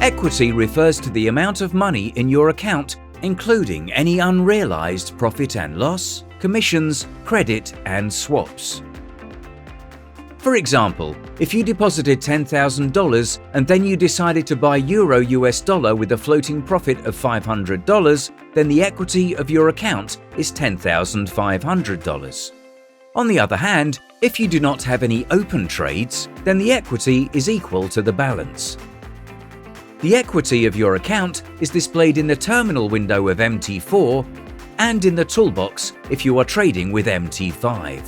Equity refers to the amount of money in your account, including any unrealized profit and loss, commissions, credit, and swaps. For example, if you deposited $10,000 and then you decided to buy Euro/US dollar with a floating profit of $500, then the equity of your account is $10,500. On the other hand, if you do not have any open trades, then the equity is equal to the balance. The equity of your account is displayed in the terminal window of MT4 and in the toolbox if you are trading with MT5.